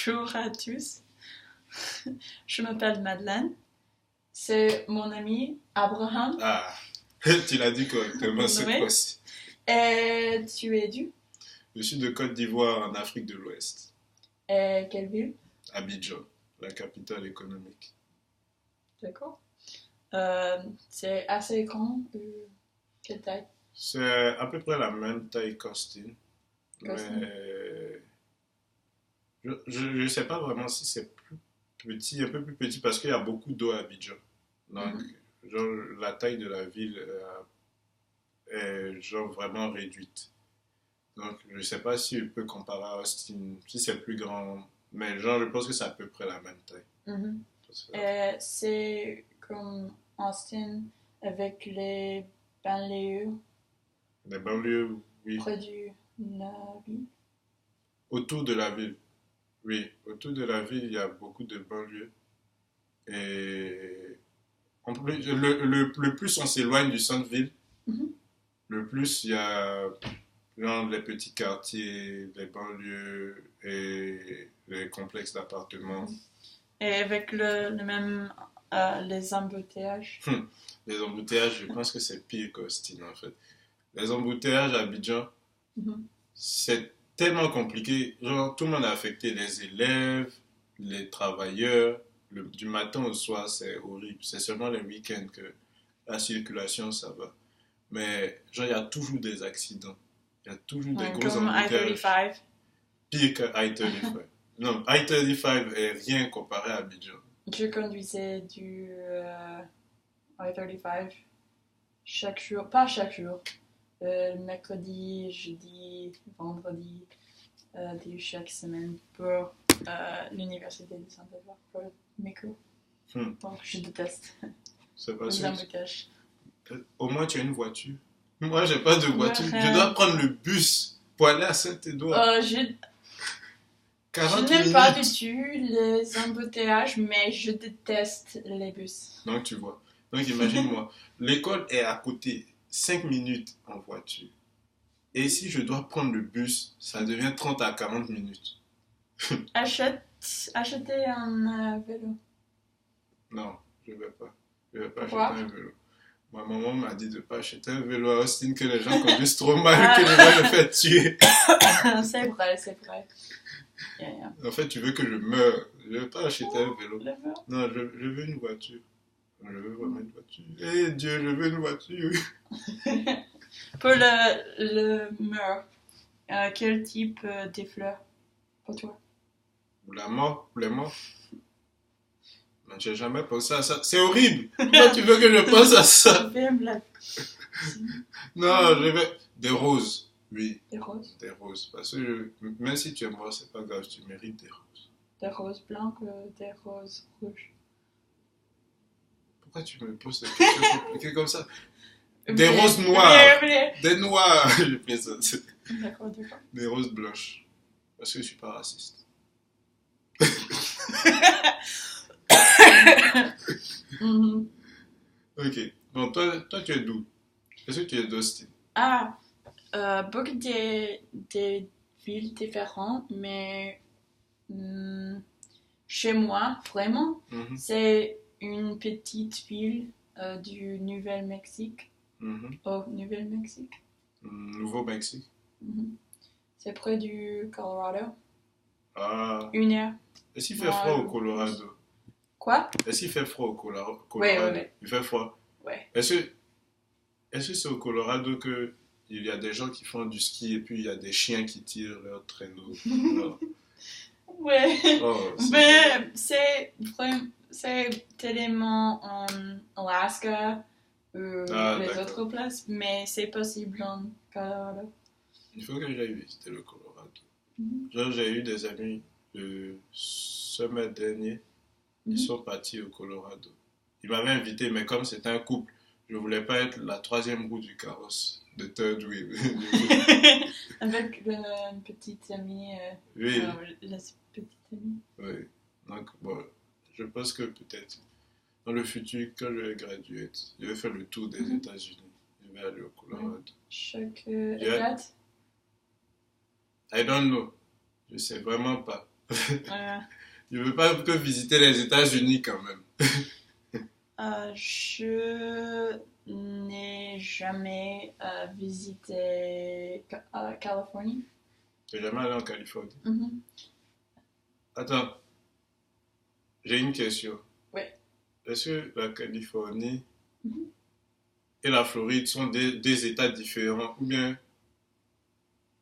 Bonjour à tous. Je m'appelle Madeleine. C'est mon ami Abraham. Ah, tu l'as dit correctement cette Oui. fois-ci. Et tu es d'où? Je suis de Côte d'Ivoire en Afrique de l'Ouest. Et quelle ville? Abidjan, la capitale économique. D'accord. C'est assez grand. Quelle taille? C'est à peu près la même taille qu'Austin. Qu'Austin. Mais je sais pas vraiment si c'est plus petit, un peu plus petit parce qu'il y a beaucoup d'eau à Abidjan. Donc, genre, la taille de la ville est genre vraiment réduite. Donc, je sais pas si je peux comparer à Austin, si c'est plus grand. Mais genre, je pense que c'est à peu près la même taille. Mhm. Et c'est comme Austin avec les banlieues Les banlieues, oui. près de la ville. Autour de la ville. Oui, autour de la ville, il y a beaucoup de banlieues. Et en plus, le plus on s'éloigne du centre-ville, Mhm. le plus il y a genre, les petits quartiers, les banlieues et les complexes d'appartements. Et avec le même les embouteillages. Les embouteillages, je pense que c'est pire qu'Austin en fait. Les embouteillages à Abidjan, Mhm. c'est tellement compliqué. Genre, tout le monde est affecté. Les élèves, les travailleurs. Du matin au soir, c'est horrible. C'est seulement les week-ends que la circulation, ça va. Mais, genre, il y a toujours des accidents. Il y a toujours des gros Comme embouteillages. I-35. Pire que I-35. Non, I-35 est rien comparé à Abidjan. Je conduisais du I-35 chaque jour, pas chaque jour, mercredi, jeudi, vendredi, de chaque semaine pour l'université de Saint-Édouard, pour mes cours. Donc je déteste C'est pas les sûr. embouteillages. Au moins, tu as une voiture. Moi, j'ai pas de voiture. Ouais. Je dois prendre le bus pour aller à Saint-Édouard. Je 40 n'aime minutes. pas du tout les embouteillages, mais je déteste les bus. Donc, tu vois. Donc, imagine-moi. L'école est à côté. 5 minutes en voiture. Et si je dois prendre le bus, ça devient 30 à 40 minutes. Achetez un vélo. Non, je ne vais pas. Je ne vais pas Pourquoi? acheter un vélo. Ma maman m'a dit de ne pas acheter un vélo à Austin, que les gens conduisent trop mal, que les gens me font tuer. C'est vrai, c'est vrai. Yeah. En fait, tu veux que je meure. Je ne vais pas acheter un vélo. Le vélo. Non, je veux une voiture. Je veux vraiment une voiture. Eh Dieu, je veux une voiture. Pour le mur, quel type de fleurs pour toi? La mort, les morts. Non, j'ai jamais pensé à ça. C'est horrible. Pourquoi tu veux que je pense à ça? Non, je veux des roses. Oui. Des roses. Des roses. Parce que même si tu es mort, c'est pas grave, tu mérites des roses. Des roses blanches ou des roses rouges? Pourquoi tu me poses des questions compliquées comme ça? Des roses noires. Des noirs. Je plaisante. D'accord. Des roses blanches. Parce que je suis pas raciste. Mm-hmm. Ok. Bon, toi, tu es d'où? Est-ce que tu es d'Austin? Beaucoup de villes différentes, mais chez moi, vraiment, c'est une petite ville du Nouveau-Mexique. Oh, Nouveau-Mexique. Nouveau-Mexique. C'est près du Colorado. Ah. 1 heure. Est-ce qu'il fait froid au Colorado? Quoi? Est-ce qu'il fait froid au Colorado? Oui. Il fait froid? Oui. Est-ce que c'est au Colorado qu'il y a des gens qui font du ski et puis il y a des chiens qui tirent leur traîneau? Ouais. Oh, mais c'est tellement en Alaska ou les autres places, mais c'est possible en Colorado. Il faut que j'aille visiter le Colorado. Genre, j'ai eu des amis le semaine dernier, ils sont partis au Colorado. Ils m'avaient invité, mais comme c'était un couple, je voulais pas être la troisième roue du carrosse, de third wheel. Avec une petite amie. Oui. La petite amie. Oui. Donc, bon, je pense que peut-être dans le futur, quand je vais graduer, je vais faire le tour des États-Unis. Je vais aller au Colorado. Chaque état? I don't know. Je sais vraiment pas. Euh, Je veux pas que visiter les États-Unis quand même. je n'ai jamais visité Californie. Tu n'es jamais allé en Californie. Mhm. Attends, j'ai une question. Ouais. Est-ce que la Californie Mhm. et la Floride sont deux États différents ou bien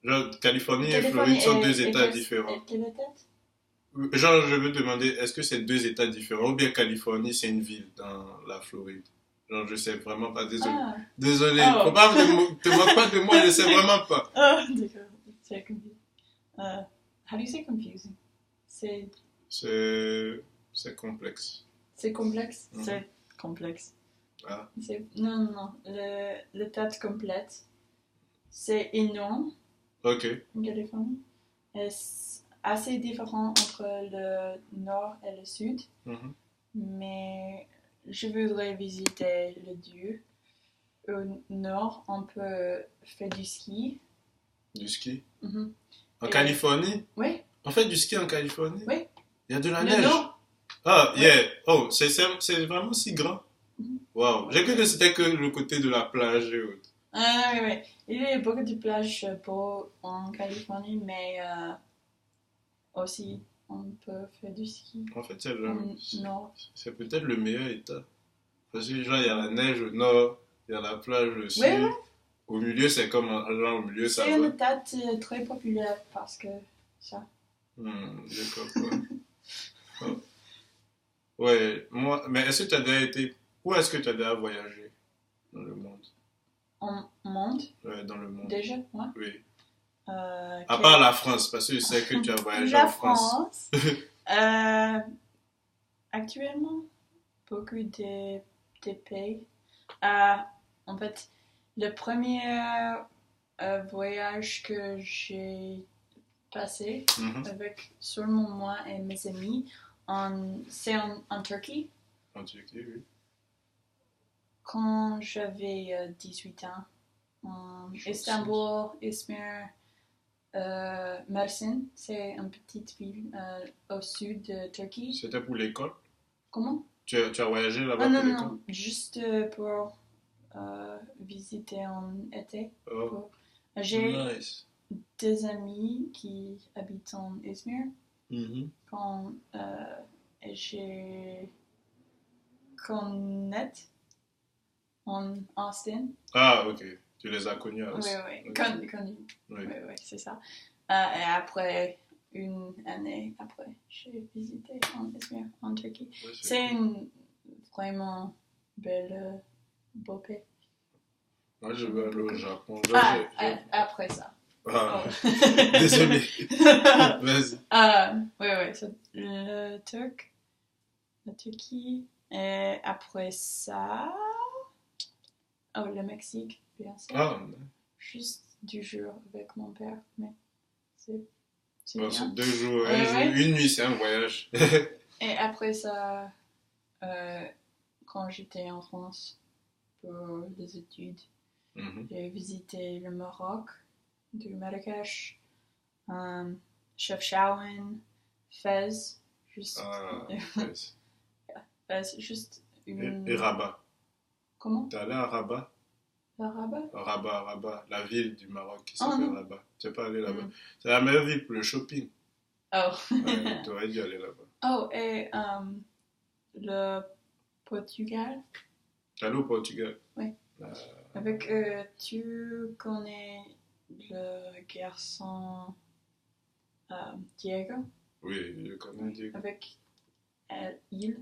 genre Californie et Floride sont deux États différents? Quelle était? Genre je veux demander est-ce que c'est deux États différents ou bien Californie c'est une ville dans la Floride? Genre je sais vraiment pas, désolé. Ah. Désolé, Oh. faut pas te moque pas de moi, je sais vraiment pas. Oh, d'accord. C'est confusing. How do you say confusing? C'est complexe. c'est complexe? Mhm. C'est complexe. Ah, Non, non, non. Le tête complète, c'est énorme ok. en Californie. C'est assez différent entre le nord et le sud, Mhm. mais je voudrais visiter le Dieu. Au nord, on peut faire du ski. Du ski. Mhm. En Et- Californie? Oui, On fait du ski en Californie? oui. Il y a de la Le neige. nord. Ah, Oui. yeah. Oh, c'est vraiment si grand. Mhm. Wow. J'ai cru que c'était que le côté de la plage et autres. Ah, oui, oui. Il y a beaucoup de plages beaux en Californie, mais aussi on peut faire du ski En fait, au nord. c'est peut-être le meilleur état. Parce que genre, il y a la neige au nord, il y a la plage au sud. Oui, oui. Au milieu, c'est comme genre au milieu, ça C'est va. une date très populaire parce que ça. Je comprends. Oh. Ouais, moi, mais est-ce que tu as déjà été. Où est-ce que tu as déjà voyagé dans le monde? En monde, Ouais, dans le monde. déjà, ouais. Oui. Euh, À que- part la France, parce que je sais que tu as voyagé La en France. France. euh, actuellement, beaucoup de pays. En fait, le premier voyage que j'ai passé Mhm. avec seulement moi et mes amis, c'est en Turquie. En Turquie, oui. Quand j'avais 18 ans, en Chouette. Istanbul, Izmir, Mersin, c'est une petite ville au sud de Turquie. C'était pour l'école? Comment? Tu as voyagé là-bas Ah pour non, l'école? non, juste pour visiter en été. Oh, J'ai nice. des amis qui habitent en Izmir. Mhm. Quand j'ai connais en Austin. Ah, ok. Tu les as connus Oui, aussi. oui, Ok. connu. Oui. Oui, oui, c'est ça. Et après, une année après, j'ai visité en Izmir, en Turquie. Ouais, C'est cool. une vraiment belle, beau pays. Moi, je veux aller au Japon. Genre, Après ça. Ah, Oh. désolé. Vas-y. Oui, oui, le la Turquie. Et après ça, oh, le Mexique, bien sûr. Ah, Juste du jour avec mon père, mais c'est bon, bien. c'est 2 jours, Ouais, un jour, ouais. une nuit, c'est un voyage. Et après ça, quand j'étais en France pour les études, Mhm. j'ai visité le Maroc, du Marrakech, Chefchaouen, Fès, juste, Ah, yes. Fès, juste une... Et Rabat. Comment? T'es allé à Rabat? À Rabat? Rabat, la ville du Maroc qui Oh s'appelle non. Rabat. Tu n'es pas allé là-bas? Mm. C'est la meilleure ville pour le shopping. Oh. Ouais, tu aurais dû aller là-bas. Oh, et le Portugal. T'es allé au Portugal? Oui. Ah, Avec, tu connais le garçon Diego? oui, je connais Diego. Avec il.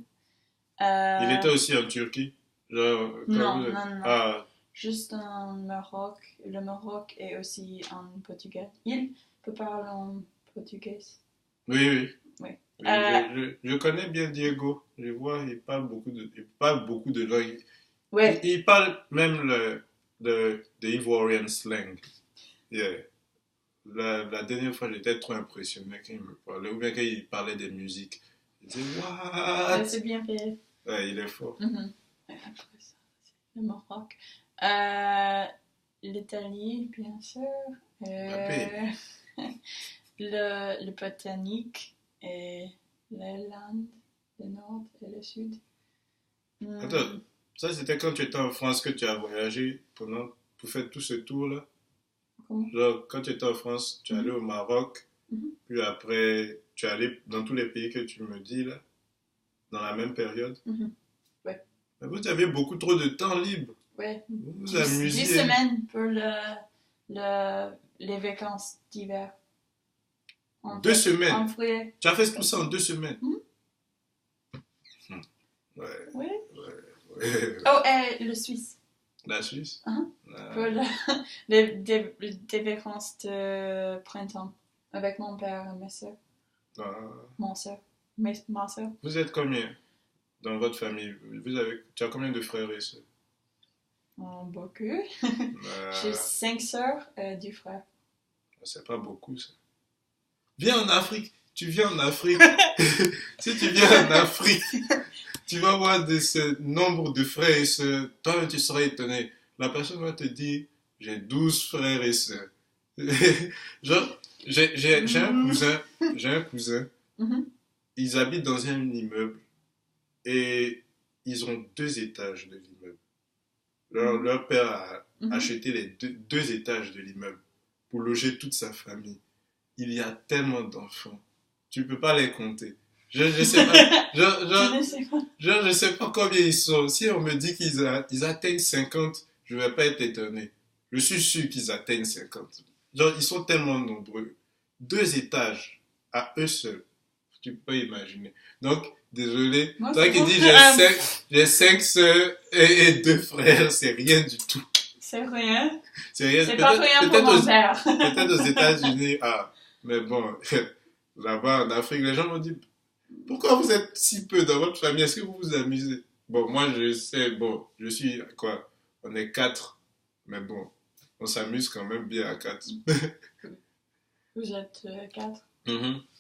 Il était aussi en Turquie? Genre, Non, comme non, non. Ah, Juste en Maroc. Le Maroc est aussi en Portugal. Il peut parler en portugais. oui, oui. Oui. Oui, je connais bien Diego. Je vois, il parle beaucoup de langues. Ouais. Il parle même de Ivorian slang. Yeah. La dernière fois, j'étais trop impressionné quand il me parlait, ou bien quand il parlait des musiques. Je disais, what? C'est bien fait. Ouais, il est fort. Mm-hmm. Et après ça, c'est le Maroc. L'Italie, bien sûr. La paix. Le botanique. et l'Irlande, le Nord et le Sud. Attends, ça c'était quand tu étais en France que tu as voyagé pour faire tout ce tour-là? Comment? Genre, quand tu étais en France, tu es allé au Maroc, puis après, tu es allé dans tous les pays que tu me dis là, dans la même période. Ouais. Mais vous avez beaucoup trop de temps libre. Ouais. Vous vous 10 amusez. semaines pour les vacances d'hiver. 2 semaines. En vrai. Tu as fait tout ça en 2 semaines. Ouais. Ouais. Ouais. Oh, et le Suisse. La Suisse? Pour des vacances de printemps avec mon père et ma soeur. Ma soeur. Vous êtes combien dans votre famille? Tu as combien de frères et sœurs? Beaucoup. J'ai 5 sœurs et 2 frères. C'est pas beaucoup ça. Viens en Afrique. Tu viens en Afrique. Si tu viens en Afrique, tu vas voir ce nombre de frères et sœurs. Toi, tu seras étonné. La personne va te dire, j'ai 12 frères et sœurs. Genre, j'ai un cousin. Ils habitent dans un immeuble et ils ont 2 étages de l'immeuble. Leur père a acheté les 2 étages de l'immeuble pour loger toute sa famille. Il y a tellement d'enfants. Tu peux pas les compter. Je sais pas. Je sais pas combien ils sont. Si on me dit qu'ils atteignent 50, je vais pas être étonné. Je suis sûr qu'ils atteignent 50. Genre, ils sont tellement nombreux. 2 étages à eux seuls. Tu peux pas imaginer. Donc, désolé. Moi, toi qui dis j'ai 5 sœurs et 2 frères, c'est rien du tout. C'est rien. C'est rien. C'est pas rien pour mon père. Peut-être aux États-Unis, mais bon, là-bas en Afrique, les gens m'ont dit, pourquoi vous êtes si peu dans votre famille? Est-ce que vous vous amusez? Bon, moi je sais, je suis quoi? On est 4, mais bon, on s'amuse quand même bien à 4. Vous êtes 4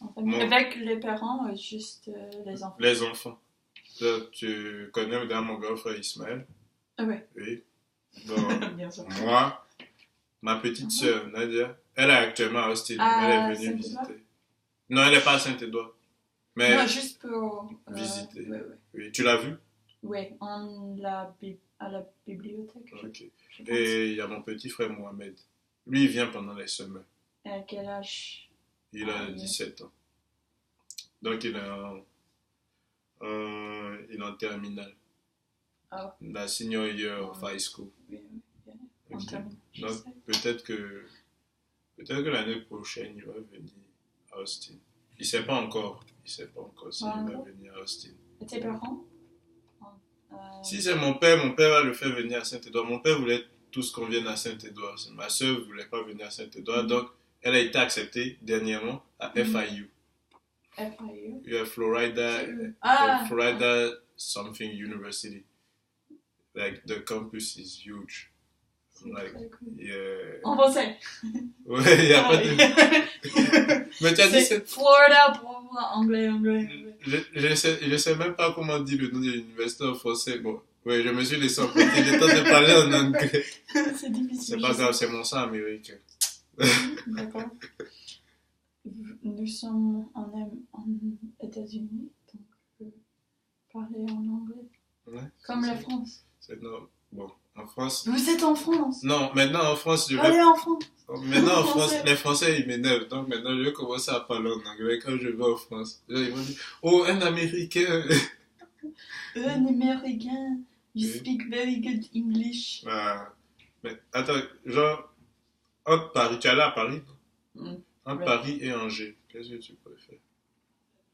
en famille. Avec les parents ou juste les enfants? Les enfants. Là, tu connais mon grand frère Ismaël? Ouais. Oui. Bon, bien sûr. Moi, ma petite sœur Nadia, elle est actuellement à Austin. Elle est venue visiter. Non, elle n'est pas à Saint-Édouard. Mais non, juste pour visiter. Ouais. Oui, tu l'as vu? Oui, à la bibliothèque. Ok. Et il y a mon petit frère Mohamed. Lui, il vient pendant les semaines. À quel âge? Il a 17 ans. Donc, il est en terminale. La senior year of high school. Oui. Okay. Donc, peut-être que l'année prochaine, il va venir à Austin. Il ne sait pas encore s'il va venir à Austin. Et tes parents? Si c'est mon père va le faire venir à Saint-Édouard. Mon père voulait tous qu'on vienne à Saint-Édouard. Ma soeur ne voulait pas venir à Saint-Édouard. Donc, elle a été acceptée dernièrement à FIU. FIU? Il y a Florida something university. Like, the campus is huge. Like, yeah. En français. Ouais, il n'y a pas de... Mais tu as dit c'est Florida pour anglais. Je sais même pas comment dire le nom de l'université en français. Bon, ouais, je me suis laissé emporter le temps de parler en anglais. C'est difficile. C'est pas grave, c'est mon sang américain. D'accord. Nous sommes en États-Unis, donc parler en anglais. Ouais, comme la France. Bon, en France... Vous êtes en France? Non, maintenant en France, Allez en France. Maintenant en France, les Français ils m'énervent. Donc maintenant je vais commencer à parler en anglais quand je vais en France. Ils vont dire, oh, un Américain. Un Américain. You speak very good English. Mais attends, genre, entre Paris, tu es allé à Paris? Entre ouais. Paris et Angers, qu'est-ce que tu préfères?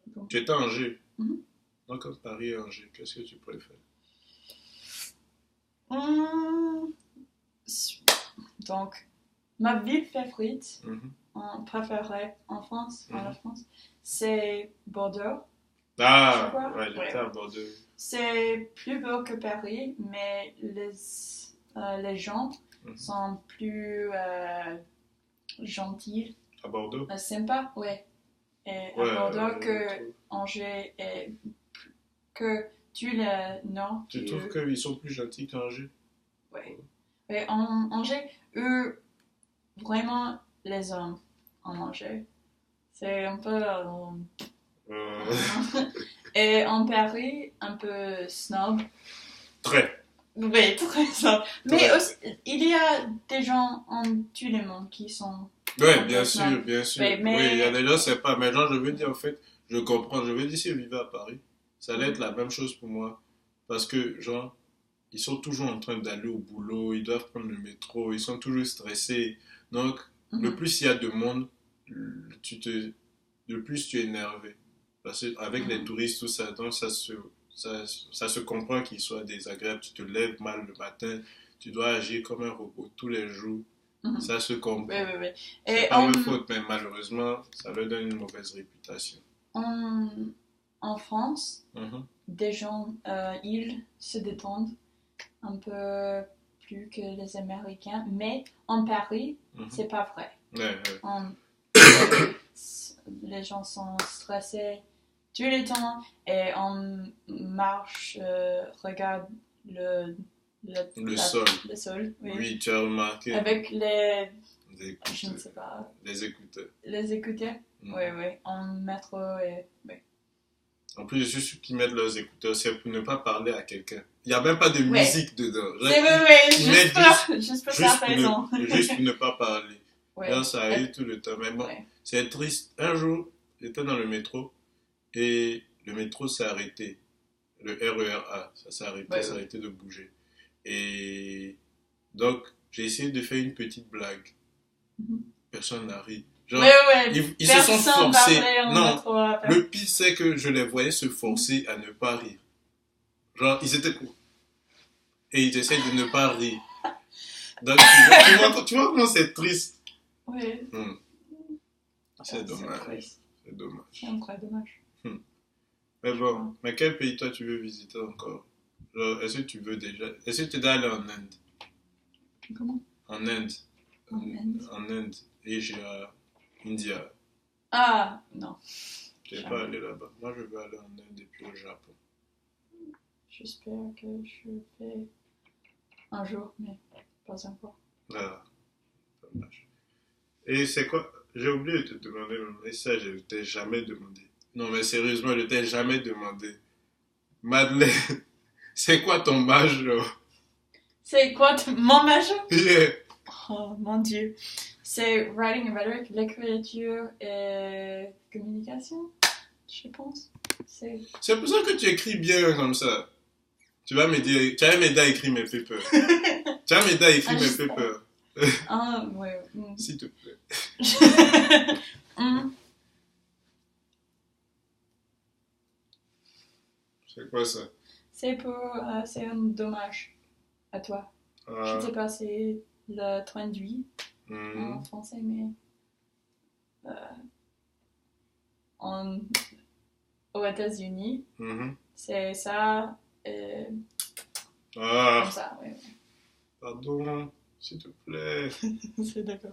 Bon. Tu étais à Angers. Donc entre Paris et Angers, qu'est-ce que tu préfères? Donc, ma ville favorite, préférée en France, en France, c'est Bordeaux. Ouais, j'étais à Bordeaux. C'est plus beau que Paris, mais les gens sont plus gentils. À Bordeaux? Sympa, ouais. Et à Bordeaux que Angers et que non. Tu trouves qu'ils sont plus gentils qu'Angers? Ouais. Et en Angers, eux, vraiment les hommes en Angers, c'est un peu Et en Paris, un peu snob. Très. Oui, très snob. Mais Ouais. aussi, il y a des gens en tout le monde qui sont Ouais, un peu snob. bien sûr. Oui, Oui, il y a mais... des gens, c'est pas. Mais genre, je veux dire, en fait, je comprends. Je veux dire, si je vivais à Paris, ça allait être la même chose pour moi. Parce que, genre, ils sont toujours en train d'aller au boulot, ils doivent prendre le métro, ils sont toujours stressés. Donc, le Mhm, plus il y a de monde, le plus tu es énervé. Parce qu'avec les mhm, touristes, tout ça, donc ça se comprend qu'ils soient désagréables. Tu te lèves mal le matin, tu dois agir comme un robot tous les jours. mhm. Ça se Oui, comprend. oui, oui. C'est Et pas leur faute, mais malheureusement, ça leur donne une mauvaise réputation. en, en France, Mhm, des gens, ils se détendent un peu plus que les Américains, mais en Paris, mhm. c'est pas vrai. Ouais, ouais. En les gens sont stressés tout le temps et on marche, regarde le, Le sol. le sol, oui. Oui, tu as remarqué. Avec les, Les je ne écouteurs. sais pas, Les écouteurs. les écouteurs. Mhm. Oui, oui, en métro et oui. En plus, je suis sûr qu'ils mettent leurs écouteurs, c'est pour ne pas parler à quelqu'un. Il n'y a même pas de Ouais. musique dedans. C'est vrai, Ils mettent juste pour juste ça, raison. juste pour ne pas parler. Ouais. Là, ça arrive tout le temps. Mais bon, Ouais. c'est triste. Un jour, j'étais dans le métro et le métro s'est arrêté. Le RER A, ça s'est arrêté, Ouais, ça a ouais. arrêté de bouger. Et donc, j'ai essayé de faire une petite blague. Mhm. Personne n'a ri. Genre, Ouais, ouais. ils se sont Personne forcés. parlait en Non, métro après. le pire, c'est que je les voyais se forcer à ne pas rire. Genre, ils étaient cool. Et ils essaient de ne pas rire. Donc, tu vois comment c'est triste. Ouais. C'est dommage. Triste. C'est dommage. C'est un vrai dommage. Mais bon, mais quel pays toi tu veux visiter encore? Genre, est-ce que tu veux déjà. Est-ce que tu es déjà allé en Inde? Comment? En Inde. En Inde. En Inde. Asia, India. Ah, non. Tu n'es pas allé là-bas. Moi, je veux aller en Inde et puis au Japon. J'espère que je vais un jour, mais pas encore. Ah, dommage. Et c'est quoi? J'ai oublié de te demander, mais ça, je ne t'ai jamais demandé. Non, mais sérieusement, je ne t'ai jamais demandé. Madeleine, c'est quoi ton âge, genre? C'est quoi mon major? Yeah. Oh mon dieu. C'est writing and rhetoric, l'écriture et communication, je pense. C'est. C'est pour ça que tu écris bien comme ça. Tu vas m'aider à écrire mes papers. Tu vas m'aider à écrire mes papers. Ah, ouais. S'il te plaît. C'est quoi ça? C'est un dommage à toi. Je ne sais pas, c'est le traduit en français, mais aux États-Unis, c'est ça, comme ça, oui. Pardon, s'il te plaît. C'est d'accord.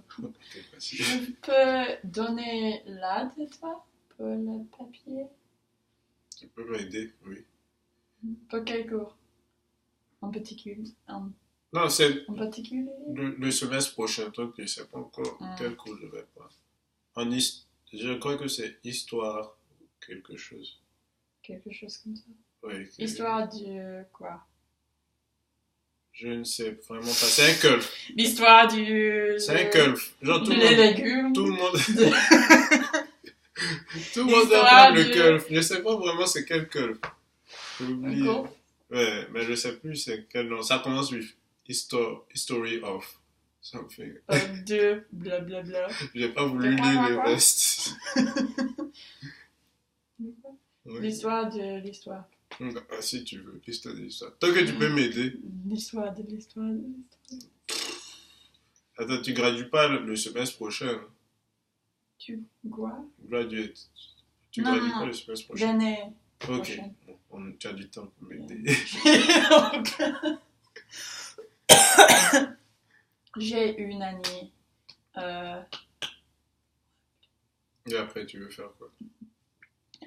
Je peux donner l'aide à toi pour le papier? Tu peux m'aider, oui. Pour quel cours? En particulier? Non, c'est En particulier? le semestre prochain, donc je ne sais pas encore quel cours je vais prendre. Je crois que c'est histoire ou quelque chose. Quelque chose comme ça. Oui. Histoire de quoi? Je ne sais vraiment pas. C'est un culf. L'histoire du... C'est un culf. Genre les légumes. Tout le monde... tout le monde apprend le culf. Je ne sais pas vraiment c'est quel culf. J'ai oublié. Ouais, mais je ne sais plus c'est quel nom. Ça commence with history of something. De blablabla. J'ai pas voulu lire le reste. L'histoire de l'histoire. Ah, si tu veux, l'histoire de l'histoire. Tant que tu peux m'aider. L'histoire de l'histoire de l'histoire. Attends, tu gradues pas le semestre prochain. Tu quoi? Graduate. Tu gradues pas le semestre prochain. L'année prochaine. Ok. Tu as du temps pour m'aider. J'ai une année. Et après, tu veux faire quoi?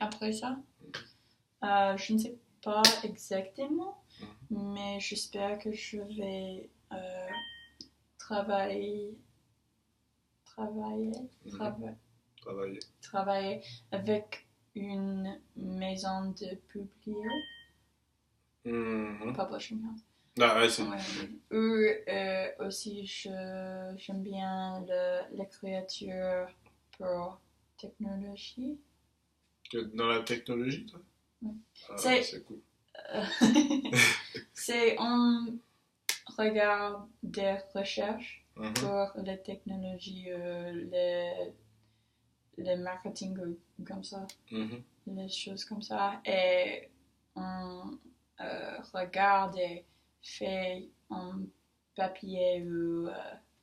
Après ça? Je ne sais pas exactement, mais j'espère que je vais travailler avec une maison de publier, publishing house. Ah, ouais, c'est... Ouais. Ou aussi, j'aime bien l'écriture pour technologie. Dans la technologie, toi? Ouais. Ah, C'est- c'est cool. C'est on regarde des recherches Mhm. pour les technologies, les marketing comme ça, Mhm. les choses comme ça, et on regarde et fait en papier ou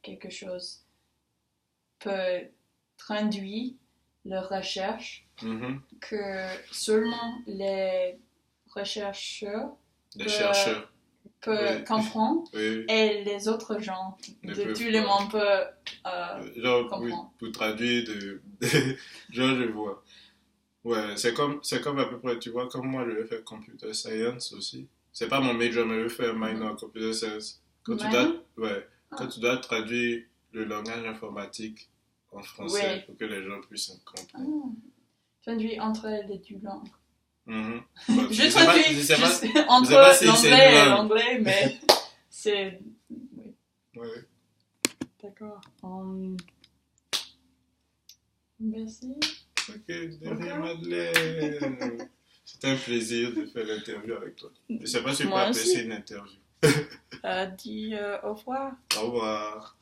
quelque chose peut traduire la recherche Mhm. que seulement les chercheurs Des peut- chercheurs. peuvent Oui. comprendre Oui. et les autres gens Ne de peuvent tout le pas. monde peuvent Genre, oui, comprendre. pour traduire genre, je vois. Ouais, c'est comme à peu près, tu vois, comme moi, je vais faire computer science aussi. C'est pas mon major, mais je vais faire minor en computer science. Quand tu Minor? dois, ouais, quand Ah. tu dois traduire le langage informatique en français Ouais. pour que les gens puissent Ah, comprendre. traduit entre les deux langues. Mhm. Bon, Je je sais pas- traduis je sais pas- juste je sais entre pas si c'est l'anglais une et langue. l'anglais, mais c'est... Oui, Ouais. d'accord. Merci. Ok, de rien, Madeleine. C'était un plaisir de faire l'interview avec toi. Je sais pas si tu peux Moi apprécier aussi. une interview. Dis au revoir. Au revoir.